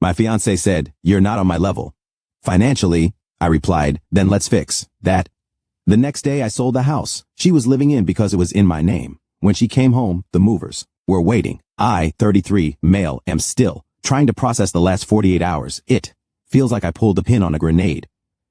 My fiancé said, "You're not on my level." Financially, I replied, "Then let's fix that." The next day I sold the house she was living in because it was in my name. When she came home, the movers were waiting. I, 33, male, am still trying to process the last 48 hours. It feels like I pulled a pin on a grenade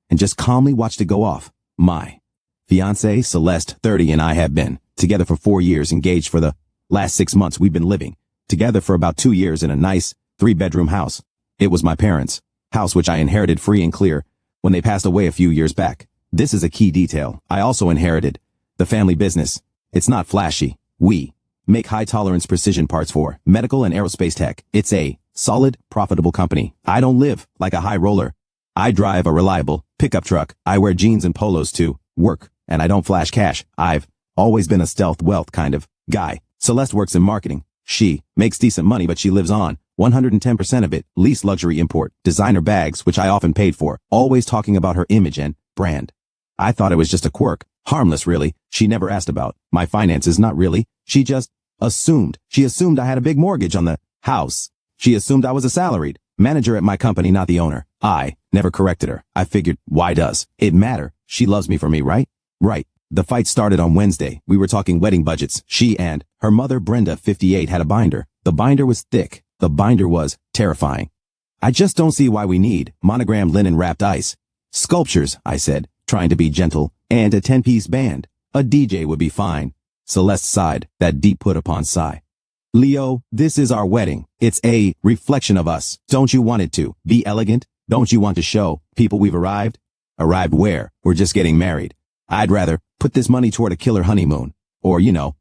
and just calmly watched it go off. My fiancée, Celeste, 30, and I have been together for 4 years, engaged for the last 6 months. We've been living together for about 2 years in a nice 3-bedroom house. It was my parents' house, which I inherited free and clear when they passed away a few years back. This is a key detail. I also inherited the family business. It's not flashy. We make high-tolerance precision parts for medical and aerospace tech. It's a solid, profitable company. I don't live like a high roller. I drive a reliable pickup truck. I wear jeans and polos to work, and I don't flash cash. I've always been a stealth wealth kind of guy. Celeste works in marketing. She makes decent money, but she lives on 110% of it. Lease luxury import, designer bags, which I often paid for, always talking about her image and brand. I thought it was just a quirk. Harmless, really. She never asked about my finances, not really. She just assumed. She assumed I had a big mortgage on the house. She assumed I was a salaried manager at my company, not the owner. I never corrected her. I figured, why does it matter? She loves me for me, right? Right. The fight started on Wednesday. We were talking wedding budgets. She and her mother, Brenda, 58, had a binder. The binder was thick. The binder was terrifying. I just don't see why we need monogrammed linen wrapped ice sculptures, I said, trying to be gentle, and a 10-piece band. A DJ would be fine. Celeste sighed, that deep put upon sigh. Leo, this is our wedding. It's a reflection of us. Don't you want it to be elegant? Don't you want to show people we've arrived? Arrived where? We're just getting married. I'd rather put this money toward a killer honeymoon. Or,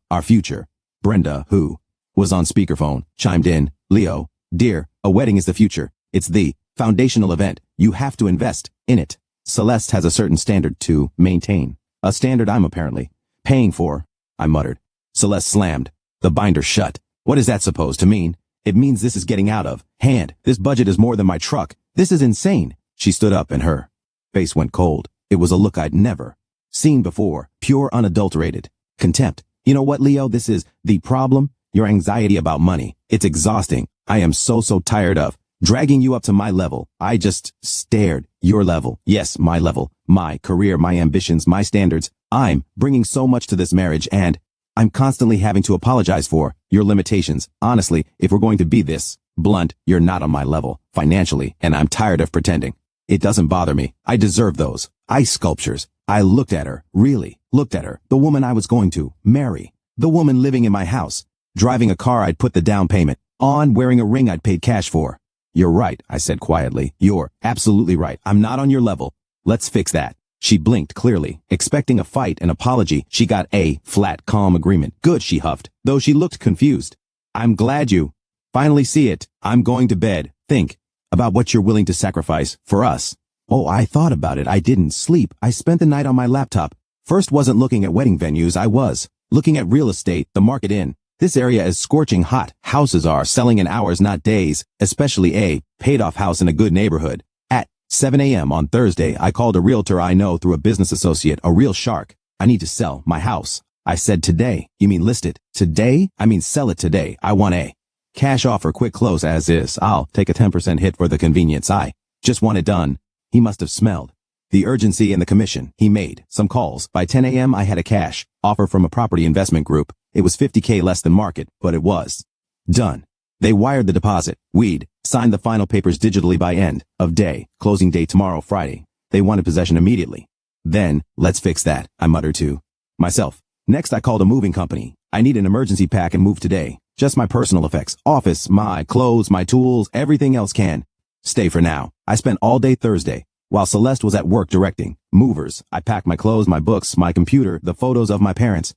our future. Brenda, who was on speakerphone, chimed in. Leo, dear, a wedding is the future. It's the foundational event. You have to invest in it. Celeste has a certain standard to maintain. A standard I'm apparently paying for, I muttered. Celeste slammed the binder shut. What is that supposed to mean? It means this is getting out of hand. This budget is more than my truck. This is insane. She stood up and her face went cold. It was a look I'd never seen before. Pure, unadulterated contempt. You know what, Leo? This is the problem. Your anxiety about money. It's exhausting. I am so tired of dragging you up to my level. I just stared. Your level. Yes, my level. My career, my ambitions, my standards. I'm bringing so much to this marriage, and I'm constantly having to apologize for your limitations. Honestly, if we're going to be this blunt, you're not on my level financially, and I'm tired of pretending. It doesn't bother me. I deserve those ice sculptures. I looked at her, really looked at her, the woman I was going to marry, the woman living in my house, driving a car I'd put the down payment on, wearing a ring I'd paid cash for. You're right, I said quietly. You're absolutely right. I'm not on your level. Let's fix that. She blinked clearly, expecting a fight, an apology. She got a flat, calm agreement. Good, she huffed, though she looked confused. I'm glad you finally see it. I'm going to bed. Think about what you're willing to sacrifice for us. Oh, I thought about it. I didn't sleep. I spent the night on my laptop. First wasn't looking at wedding venues. I was looking at real estate, the market in this area is scorching hot. Houses are selling in hours, not days, especially a paid-off house in a good neighborhood. At 7 a.m. on Thursday, I called a realtor I know through a business associate, a real shark. I need to sell my house. I said, today? You mean list it? Today? I mean sell it today. I want a cash offer, quick close as is. I'll take a 10% hit for the convenience. I just want it done. He must have smelled the urgency and the commission. He made some calls. By 10 a.m. I had a cash offer from a property investment group. It was $50K less than market, but it was done. They wired the deposit. We'd signed the final papers digitally by end of day. Closing date tomorrow, Friday. They wanted possession immediately. Then, let's fix that, I muttered to myself. Next, I called a moving company. I need an emergency pack and move today. Just my personal effects, office, my clothes, my tools, everything else can stay for now. I spent all day Thursday while Celeste was at work directing movers. I packed my clothes, my books, my computer, the photos of my parents.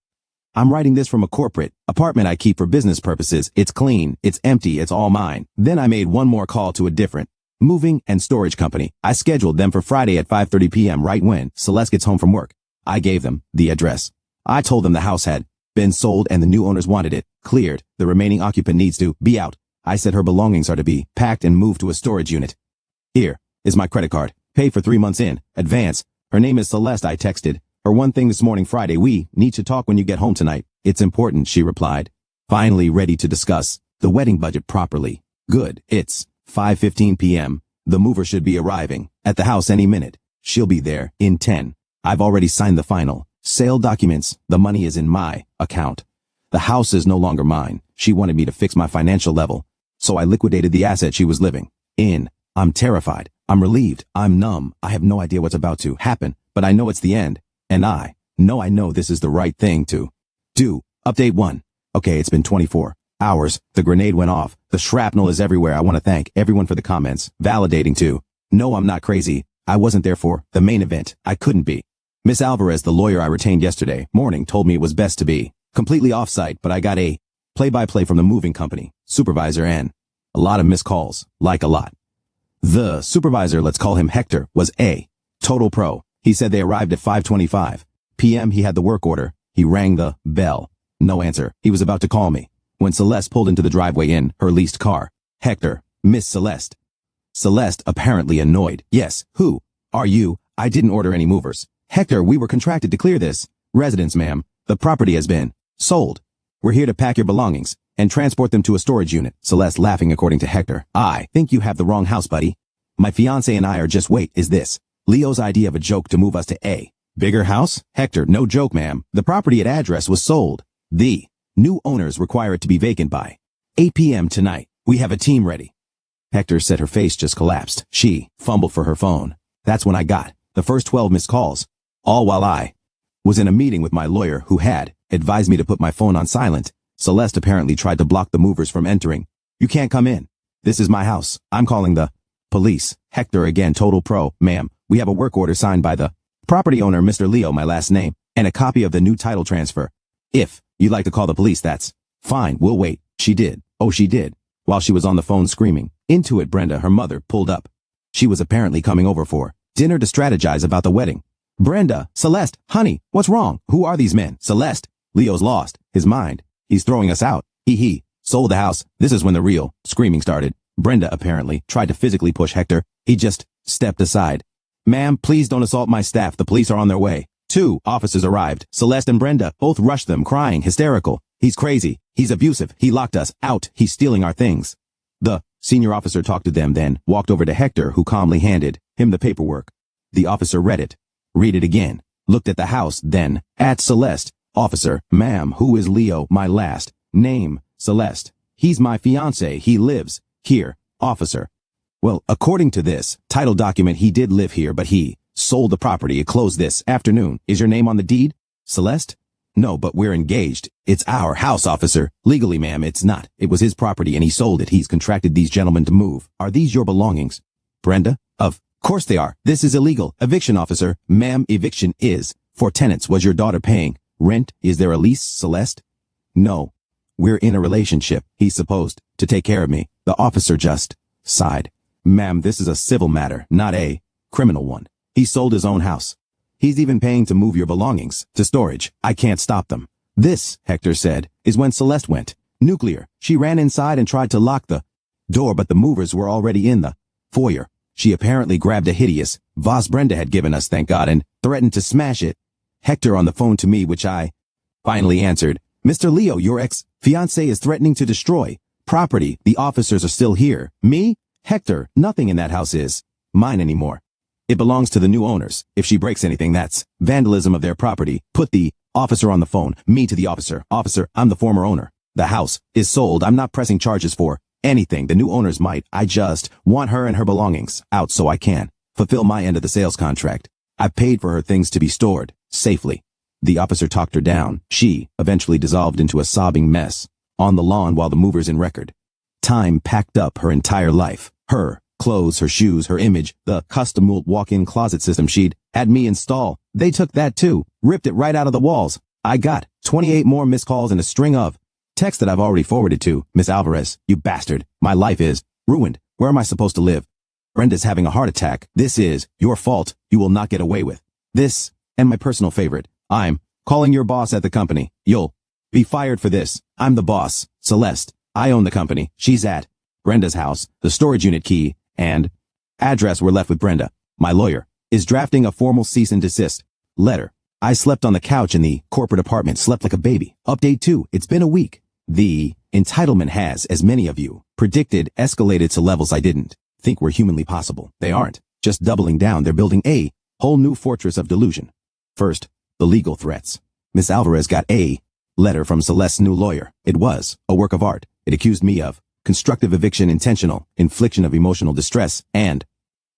I'm writing this from a corporate apartment I keep for business purposes. It's clean, it's empty, it's all mine. Then I made one more call to a different moving and storage company. I scheduled them for Friday at 5:30 p.m. right when Celeste gets home from work. I gave them the address. I told them the house had been sold and the new owners wanted it cleared. The remaining occupant needs to be out. I said her belongings are to be packed and moved to a storage unit. Here is my credit card. Pay for 3 months in advance. Her name is Celeste, I texted her one thing this morning, Friday. We need to talk when you get home tonight. It's important, she replied. Finally ready to discuss the wedding budget properly. Good. It's 5:15 p.m. The mover should be arriving at the house any minute. She'll be there in 10. I've already signed the final sale documents. The money is in my account. The house is no longer mine. She wanted me to fix my financial level, so I liquidated the asset she was living in. I'm terrified. I'm relieved. I'm numb. I have no idea what's about to happen, but I know it's the end. And I know this is the right thing to do. Update 1. Okay, it's been 24 hours. The grenade went off. The shrapnel is everywhere. I want to thank everyone for the comments. Validating too. No, I'm not crazy. I wasn't there for the main event. I couldn't be. Miss Alvarez, the lawyer I retained yesterday morning, told me it was best to be completely off-site, but I got a play-by-play from the moving company supervisor and a lot of missed calls, like a lot. The supervisor, let's call him Hector, was a total pro. He said they arrived at 5:25 p.m. He had the work order. He rang the bell. No answer. He was about to call me when Celeste pulled into the driveway in her leased car. Hector, Miss Celeste. Celeste, apparently annoyed. Yes, who are you? I didn't order any movers. Hector, we were contracted to clear this residence, ma'am. The property has been sold. We're here to pack your belongings and transport them to a storage unit. Celeste laughing according to Hector. I think you have the wrong house, buddy. My fiancé and I are just wait, is this Leo's idea of a joke to move us to a bigger house? Hector, no joke, ma'am. The property at address was sold. The new owners require it to be vacant by 8 p.m. tonight. We have a team ready. Hector said her face just collapsed. She fumbled for her phone. That's when I got the first 12 missed calls, all while I was in a meeting with my lawyer who had advised me to put my phone on silent. Celeste apparently tried to block the movers from entering. You can't come in. This is my house. I'm calling the police. Hector again, total pro. Ma'am, we have a work order signed by the property owner, Mr. Leo, my last name, and a copy of the new title transfer. If you'd like to call the police, that's fine. We'll wait. She did. Oh, she did. While she was on the phone screaming into it, Brenda, her mother, pulled up. She was apparently coming over for dinner to strategize about the wedding. Brenda, Celeste, honey, what's wrong? Who are these men? Celeste, Leo's lost his mind. He's throwing us out. He sold the house. This is when the real screaming started. Brenda apparently tried to physically push Hector. He just stepped aside. Ma'am, please don't assault my staff. The police are on their way. 2 officers arrived. Celeste and Brenda both rushed them, crying, hysterical. He's crazy. He's abusive. He locked us out. He's stealing our things. The senior officer talked to them, then walked over to Hector, who calmly handed him the paperwork. The officer read it. Read it again. Looked at the house, then at Celeste. Officer, ma'am, who is Leo? My last name, Celeste. He's my fiancé. He lives here. Officer. Well, according to this title document, he did live here, but he sold the property. It closed this afternoon. Is your name on the deed? Celeste? No, but we're engaged. It's our house, officer. Legally, ma'am, it's not. It was his property and he sold it. He's contracted these gentlemen to move. Are these your belongings? Brenda? Of course they are. This is illegal. Eviction, officer. Ma'am, eviction is for tenants. Was your daughter paying rent? Is there a lease, Celeste? No. We're in a relationship. He's supposed to take care of me. The officer just sighed. Ma'am, this is a civil matter, not a criminal one. He sold his own house. He's even paying to move your belongings to storage. I can't stop them. This, Hector said, is when Celeste went nuclear. She ran inside and tried to lock the door, but the movers were already in the foyer. She apparently grabbed a hideous vase Brenda had given us, thank God, and threatened to smash it. Hector on the phone to me, which I finally answered. Mr. Leo, your ex-fiancé is threatening to destroy property. The officers are still here. Me? Hector, nothing in that house is mine anymore. It belongs to the new owners. If she breaks anything, that's vandalism of their property. Put the officer on the phone. Me to the officer. Officer, I'm the former owner. The house is sold. I'm not pressing charges for anything. The new owners might. I just want her and her belongings out so I can fulfill my end of the sales contract. I paid for her things to be stored safely. The officer talked her down. She eventually dissolved into a sobbing mess on the lawn while the movers in record time packed up her entire life. Her clothes, her shoes, her image, the custom walk-in closet system she'd had me install. They took that too, ripped it right out of the walls. I got 28 more missed calls and a string of texts that I've already forwarded to Miss Alvarez. You bastard. My life is ruined. Where am I supposed to live? Brenda's having a heart attack. This is your fault. You will not get away with this. And my personal favorite. I'm calling your boss at the company. You'll be fired for this. I'm the boss. Celeste. I own the company. She's at Brenda's house. The storage unit key and address were left with Brenda. My lawyer is drafting a formal cease and desist letter. I slept on the couch in the corporate apartment, slept like a baby. Update 2. It's been a week. The entitlement has, as many of you predicted, escalated to levels I didn't think were humanly possible. They aren't just doubling down, they're building a whole new fortress of delusion. First, the legal threats. Miss Alvarez got a letter from Celeste's new lawyer. It was a work of art. It accused me of constructive eviction, intentional infliction of emotional distress, and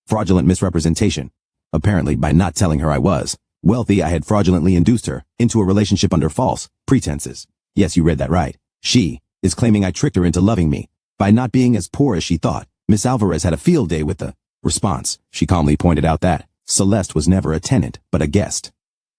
fraudulent misrepresentation. Apparently, by not telling her I was wealthy, I had fraudulently induced her into a relationship under false pretenses. Yes, you read that right. She is claiming I tricked her into loving me by not being as poor as she thought. Miss Alvarez had a field day with the response. She calmly pointed out that Celeste was never a tenant, but a guest.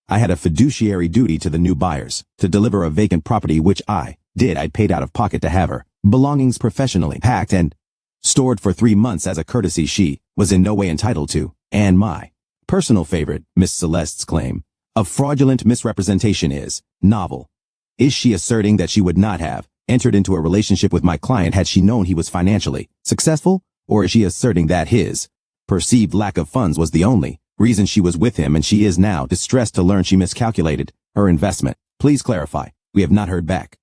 I had a fiduciary duty to the new buyers to deliver a vacant property, which I did. I'd paid out of pocket to have her belongings professionally packed and stored for 3 months as a courtesy she was in no way entitled to. And my personal favorite, Miss Celeste's claim of fraudulent misrepresentation is novel. Is she asserting that she would not have entered into a relationship with my client had she known he was financially successful? Or is she asserting that his perceived lack of funds was the only reason she was with him, and she is now distressed to learn she miscalculated her investment? Please clarify. We have not heard back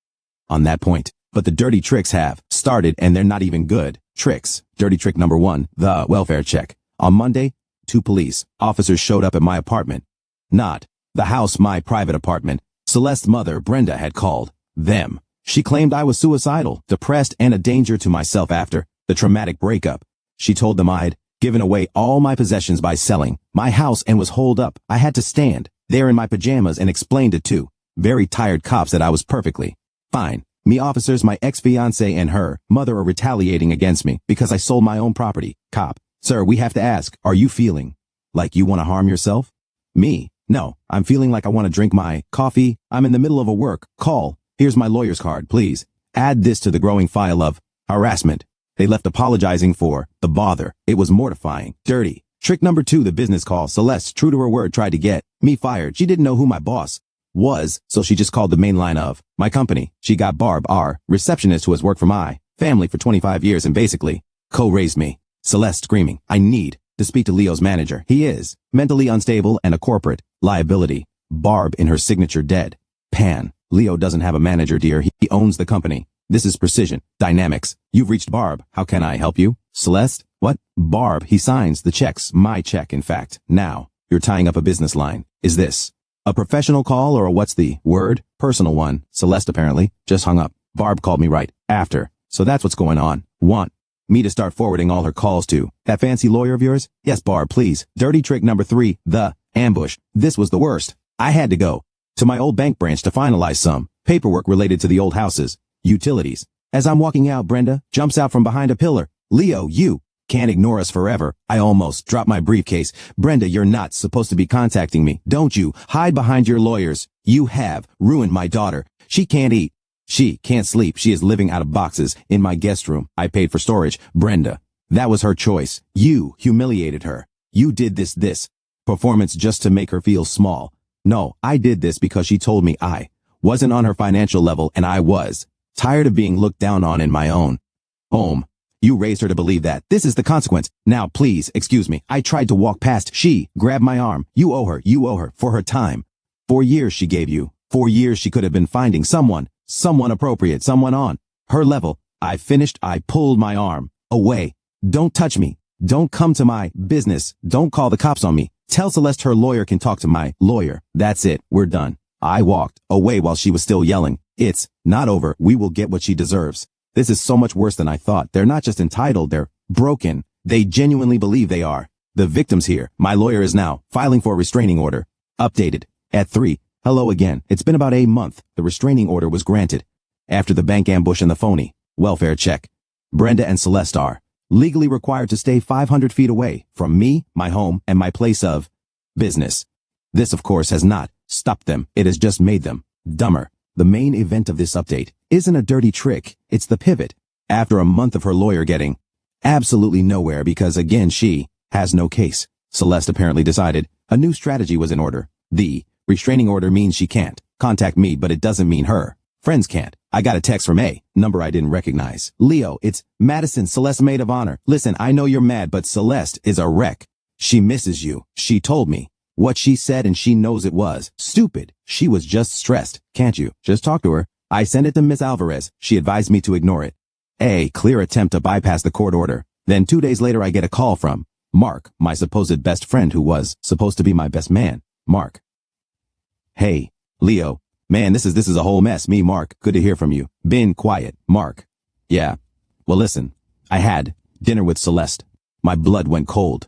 on that point, but the dirty tricks have started, and they're not even good tricks. Dirty trick number 1, the welfare check. On Monday, 2 police officers showed up at my apartment. Not the house, my private apartment. Celeste's mother, Brenda, had called them. She claimed I was suicidal, depressed, and a danger to myself after the traumatic breakup. She told them I'd given away all my possessions by selling my house and was holed up. I had to stand there in my pajamas and explained to 2 very tired cops that I was perfectly fine. Me officers, my ex-fiancé and her mother are retaliating against me because I sold my own property. Cop: sir, we have to ask, are you feeling like you want to harm yourself? Me: no, I'm feeling like I want to drink my coffee. I'm in the middle of a work call. Here's my lawyer's card. Please add this to the growing file of harassment. They left apologizing for the bother. It was mortifying. Dirty trick number 2, the business call. Celeste, true to her word, tried to get me fired. She didn't know who my boss was, so she just called the main line of my company. She got Barb, our receptionist, who has worked for my family for 25 years and basically co-raised me. Celeste screaming, I need to speak to Leo's manager. He is mentally unstable and a corporate liability. Barb in her signature dead pan. Leo doesn't have a manager, dear. He owns the company. This is Precision Dynamics. You've reached Barb. How can I help you? Celeste? What? Barb. He signs the checks. My check, in fact. Now, you're tying up a business line. Is this a professional call or a what's the word? Personal one. Celeste apparently just hung up. Barb called me right after. So that's what's going on. Want me to start forwarding all her calls to that fancy lawyer of yours? Yes, Barb, please. Dirty trick number 3, the ambush. This was the worst. I had to go to my old bank branch to finalize some paperwork related to the old house's utilities. As I'm walking out, Brenda jumps out from behind a pillar. Leo, you can't ignore us forever. I almost dropped my briefcase. Brenda, you're not supposed to be contacting me. Don't you hide behind your lawyers. You have ruined my daughter. She can't eat. She can't sleep. She is living out of boxes in my guest room. I paid for storage. Brenda, that was her choice. You humiliated her. You did this performance just to make her feel small. No, I did this because she told me I wasn't on her financial level, and I was tired of being looked down on in my own home. You raised her to believe that. This is the consequence. Now, please, excuse me. I tried to walk past. She grabbed my arm. You owe her for her time. 4 years she gave you. 4 years she could have been finding someone appropriate, someone on her level. I finished. I pulled my arm away. Don't touch me. Don't come to my business. Don't call the cops on me. Tell Celeste her lawyer can talk to my lawyer. That's it. We're done. I walked away while she was still yelling. It's not over. We will get what she deserves. This is so much worse than I thought. They're not just entitled, they're broken. They genuinely believe they are the victims here. My lawyer is now filing for a restraining order. Updated at 3. Hello again. It's been about a month. The restraining order was granted after the bank ambush and the phony welfare check. Brenda and Celeste are legally required to stay 500 feet away from me, my home, and my place of business. This, of course, has not stopped them. It has just made them dumber. The main event of this update isn't a dirty trick. It's the pivot. After a month of her lawyer getting absolutely nowhere because, again, she has no case, Celeste apparently decided a new strategy was in order. The restraining order means she can't contact me, but it doesn't mean her friends can't. I got a text from a number I didn't recognize. Leo, it's Madison, Celeste's maid of honor. Listen, I know you're mad, but Celeste is a wreck. She misses you. She told me what she said, and she knows it was stupid. She was just stressed. Can't you just talk to her? I sent it to Miss Alvarez. She advised me to ignore it. A clear attempt to bypass the court order. Then 2 days later I get a call from Mark, my supposed best friend who was supposed to be my best man. Mark. Hey, Leo. Man, this is a whole mess. Me, Mark. Good to hear from you. Been quiet. Mark. Yeah. Well, listen. I had dinner with Celeste. My blood went cold.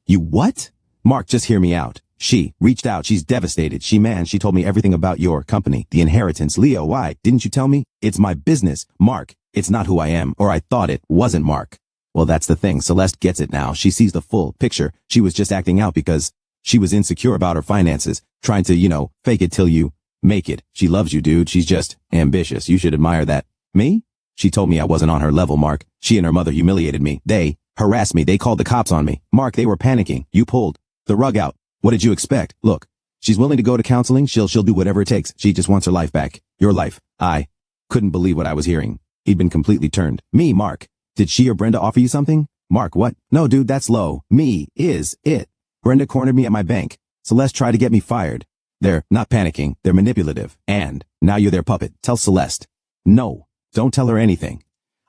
You what? Mark, just hear me out. She reached out. She's devastated. She told me everything about your company, the inheritance. Leo, why? Didn't you tell me? It's my business. Mark, it's not who I am, or I thought it wasn't Mark. Well, that's the thing. Celeste gets it now. She sees the full picture. She was just acting out because she was insecure about her finances, trying to, fake it till you make it. She loves you, dude. She's just ambitious. You should admire that. Me? She told me I wasn't on her level, Mark. She and her mother humiliated me. They harassed me. They called the cops on me. Mark, they were panicking. You pulled the rug out. What did you expect? Look, she's willing to go to counseling. She'll do whatever it takes. She just wants her life back. Your life. I couldn't believe what I was hearing. He'd been completely turned. Me, Mark. Did she or Brenda offer you something? Mark, what? No, dude, that's low. Me is it. Brenda cornered me at my bank. Celeste tried to get me fired. They're not panicking. They're manipulative. And now you're their puppet. Tell Celeste. No, don't tell her anything.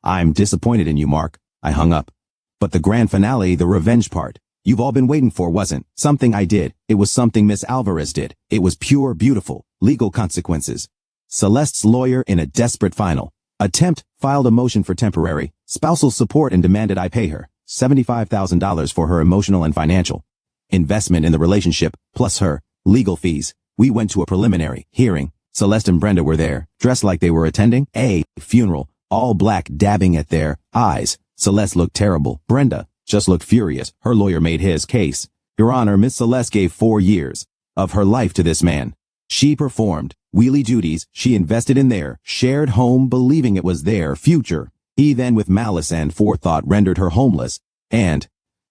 I'm disappointed in you, Mark. I hung up. But the grand finale, the revenge part, you've all been waiting for wasn't something I did. It was something Miss Alvarez did. It was pure, beautiful, legal consequences. Celeste's lawyer in a desperate final attempt filed a motion for temporary spousal support and demanded I pay her $75,000 for her emotional and financial investment in the relationship, plus her legal fees. We went to a preliminary hearing. Celeste and Brenda were there, dressed like they were attending a funeral, all black, dabbing at their eyes. Celeste looked terrible. Brenda just looked furious. Her lawyer made his case. Your Honor, Miss Celeste gave 4 years of her life to this man. She performed wheelie duties. She invested in their shared home, believing it was their future. He then, with malice and forethought, rendered her homeless and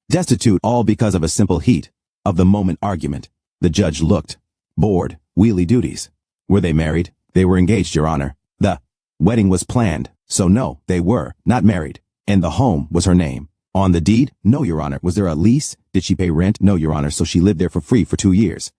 destitute, all because of a simple heat of the moment argument. The judge looked bored. Wheelie duties. Were they married? They were engaged, Your Honor. The wedding was planned, so no, they were not married. And the home was her name. On the deed? No, Your Honor. Was there a lease? Did she pay rent? No, Your Honor. So she lived there for free for 2 years.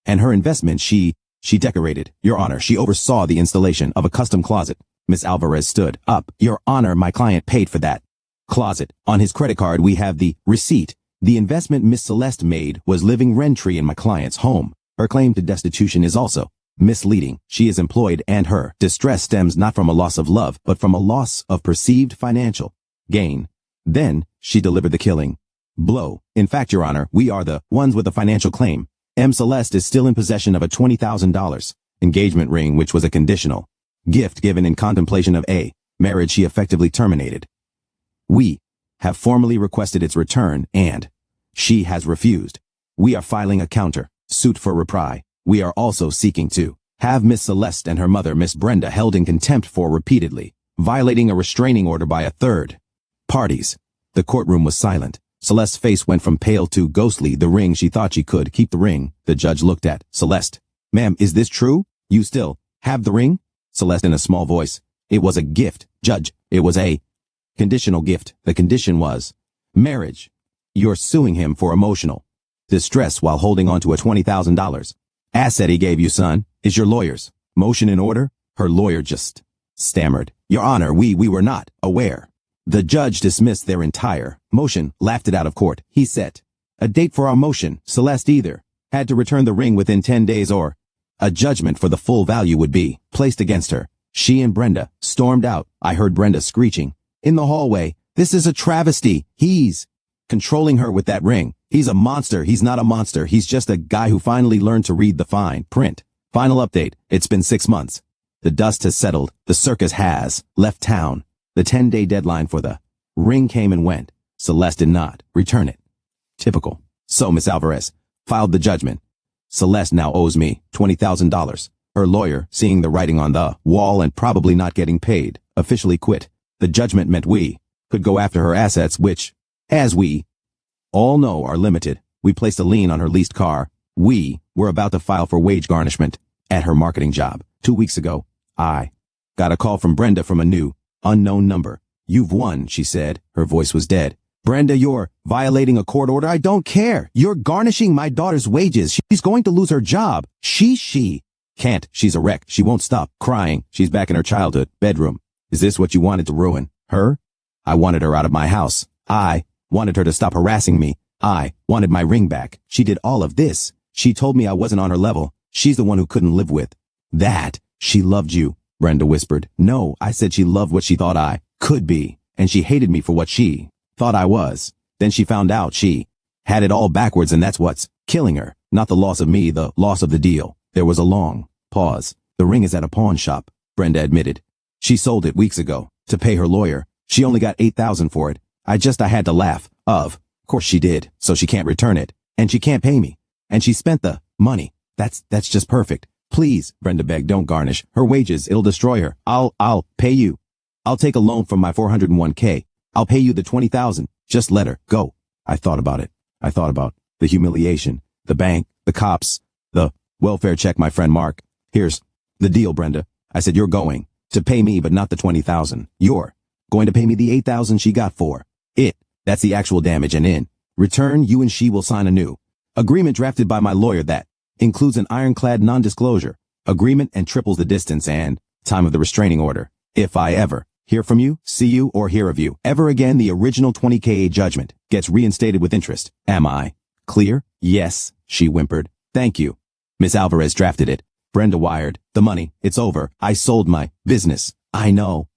And her investment, she decorated. Your Honor, she oversaw the installation of a custom closet. Miss Alvarez stood up. Your Honor, my client paid for that closet. On his credit card, we have the receipt. The investment Miss Celeste made was living rent-free in my client's home. Her claim to destitution is also misleading. She is employed and her distress stems not from a loss of love, but from a loss of perceived financial gain. Then she delivered the killing blow. In fact, Your Honor, we are the ones with the financial claim. M. Celeste is still in possession of a $20,000 engagement ring, which was a conditional gift given in contemplation of a marriage she effectively terminated. We have formally requested its return, and she has refused. We are filing a counter suit for reprisal. We are also seeking to have Miss Celeste and her mother, Miss Brenda, held in contempt for repeatedly violating a restraining order by a third parties. The courtroom was silent. Celeste's face went from pale to ghostly. The ring, she thought she could keep the ring. The judge looked at Celeste. Ma'am, is this true? You still have the ring? Celeste in a small voice. It was a gift, Judge. It was a conditional gift. The condition was marriage. You're suing him for emotional distress while holding on to a $20,000 asset he gave you, son. Is your lawyer's motion in order? Her lawyer just stammered. Your Honor, we were not aware. The judge dismissed their entire motion, laughed it out of court. He set a date for our motion. Celeste either had to return the ring within 10 days or a judgment for the full value would be placed against her. She and Brenda stormed out. I heard Brenda screeching in the hallway. This is a travesty. He's controlling her with that ring. He's a monster. He's not a monster. He's just a guy who finally learned to read the fine print. Final update. It's been 6 months. The dust has settled. The circus has left town. The 10-day deadline for the ring came and went. Celeste did not return it. Typical. So Miss Alvarez filed the judgment. Celeste now owes me $20,000. Her lawyer, seeing the writing on the wall and probably not getting paid, officially quit. The judgment meant we could go after her assets, which, as we all know, are limited. We placed a lien on her leased car. We were about to file for wage garnishment at her marketing job. 2 weeks ago, I got a call from Brenda from a new, unknown number. You've won, she said. Her voice was dead. Brenda, you're violating a court order. I don't care. You're garnishing my daughter's wages. She's going to lose her job. She Can't. She's a wreck. She won't stop crying. She's back in her childhood bedroom. Is this what you wanted to ruin her? I wanted her out of my house. I wanted her to stop harassing me. I wanted my ring back. She did all of this. She told me I wasn't on her level. She's the one who couldn't live with that. She loved you, Brenda whispered. No, I said she loved what she thought I could be, and she hated me for what she thought I was. Then she found out she had it all backwards, and that's what's killing her. Not the loss of me, the loss of the deal. There was a long pause. The ring is at a pawn shop, Brenda admitted. She sold it weeks ago to pay her lawyer. She only got $8,000 for it. I had to laugh. Of course she did, so she can't return it. And she can't pay me. And she spent the money. That's just perfect. Please, Brenda begged, don't garnish her wages. It'll destroy her. I'll pay you. I'll take a loan from my 401k. I'll pay you the $20,000. Just let her go. I thought about it. I thought about the humiliation, the bank, the cops, the welfare check. My friend Mark. Here's the deal, Brenda. I said, you're going to pay me, but not the $20,000. You're going to pay me the $8,000 she got for it. That's the actual damage, and in return, you and she will sign a new agreement drafted by my lawyer that includes an ironclad non-disclosure agreement and triples the distance and time of the restraining order. If I ever hear from you, see you, or hear of you ever again, the original $20,000 judgment gets reinstated with interest. Am I clear? Yes, she whimpered. Thank you. Miss Alvarez drafted it. Brenda wired the money. It's over. I sold my business. I know,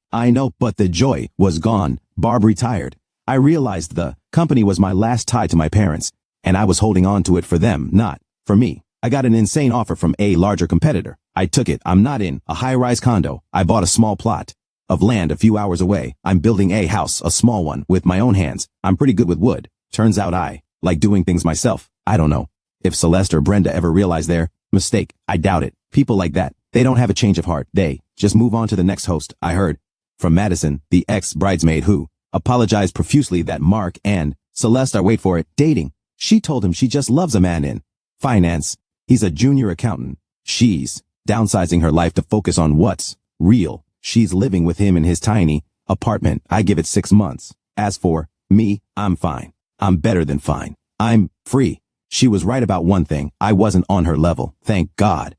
but the joy was gone. Barb retired. I realized the company was my last tie to my parents, and I was holding on to it for them, not for me. I got an insane offer from a larger competitor. I took it. I'm not in a high-rise condo. I bought a small plot of land a few hours away. I'm building a house, a small one, with my own hands. I'm pretty good with wood. Turns out I like doing things myself. I don't know if Celeste or Brenda ever realized their mistake. I doubt it. People like that, they don't have a change of heart. They just move on to the next host. I heard from Madison, the ex-bridesmaid, who apologized profusely that Mark and Celeste are, wait for it, dating. She told him she just loves a man in finance. He's a junior accountant. She's downsizing her life to focus on what's real. She's living with him in his tiny apartment. I give it 6 months. As for me, I'm fine. I'm better than fine. I'm free. She was right about one thing. I wasn't on her level. Thank God.